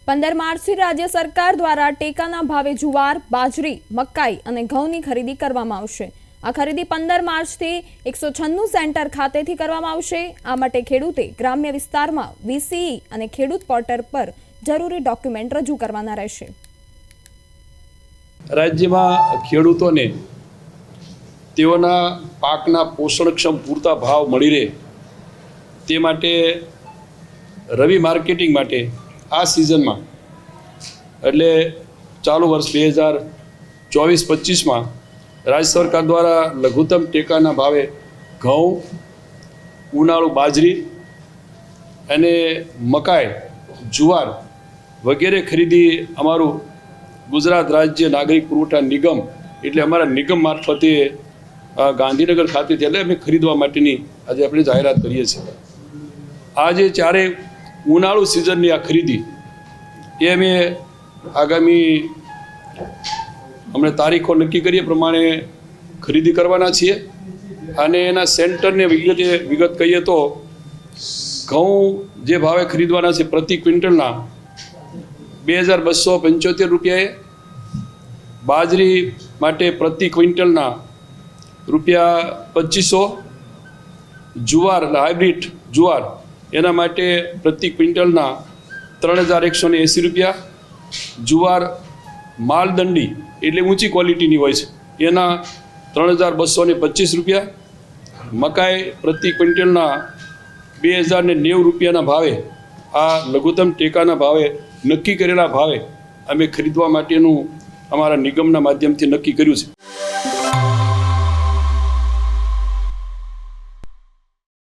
15 માર્ચથી રાજ્ય સરકાર દ્વારા ટેકાના ભાવે જુવાર, બાજરી, મકાઈ અને ઘઉંની ખરીદી કરવામાં આવશે। આ ખરીદી 15 માર્ચથી 196 સેન્ટર ખાતેથી કરવામાં આવશે। આ માટે ખેડૂતે ગ્રામ્ય વિસ્તારમાં વીસીઈ અને ખેડૂત પોર્ટલ પર જરૂરી ડોક્યુમેન્ટ રજૂ કરવાના રહેશે। રાજ્યમાં ખેડૂતોને તેઓના પાકના પોષણક્ષમ પૂરતા ભાવ મળી રહે તે માટે રવિ માર્કેટિંગ માટે આ સિઝનમાં એટલે ચાલુ વર્ષ 2024-25માં રાજ્ય સરકાર દ્વારા લઘુત્તમ ટેકાના ભાવે ઘઉં, ઉનાળુ બાજરી અને મકાઈ, જુવાર વગેરે ખરીદી અમારું ગુજરાત રાજ્ય નાગરિક પુરવઠા નિગમ એટલે અમારા નિગમ મારફતે ગાંધીનગર ખાતેથી એટલે અમે ખરીદવા માટેની આજે આપણે જાહેરાત કરીએ છીએ। આજે ચારે ઉનાળુ સિઝનની આ ખરીદી એ અમે આગામી અમને તારીખો નક્કી કરીએ પ્રમાણે ખરીદી કરવાના છીએ અને એના સેન્ટરને વિગત કહીએ તો ઘઉં જે ભાવે ખરીદવાના છે પ્રતિ ક્વિન્ટલના 2275 રૂપિયાએ, બાજરી માટે પ્રતિ ક્વિન્ટલના ₹2500, જુવાર હાઇબ્રિડ જુવાર એના માટે પ્રતિ ક્વિન્ટલના 3180 રૂપિયા, જુવાર માલદંડી એટલે ઊંચી ક્વોલિટીની હોય છે એના 3225 રૂપિયા, મકાઈ પ્રતિ ક્વિન્ટલના 2090 રૂપિયાના ભાવે આ લઘુત્તમ ટેકાના ભાવે નક્કી કરેલા ભાવે અમે ખરીદવા માટેનું અમારા નિગમના માધ્યમથી નક્કી કર્યું છે।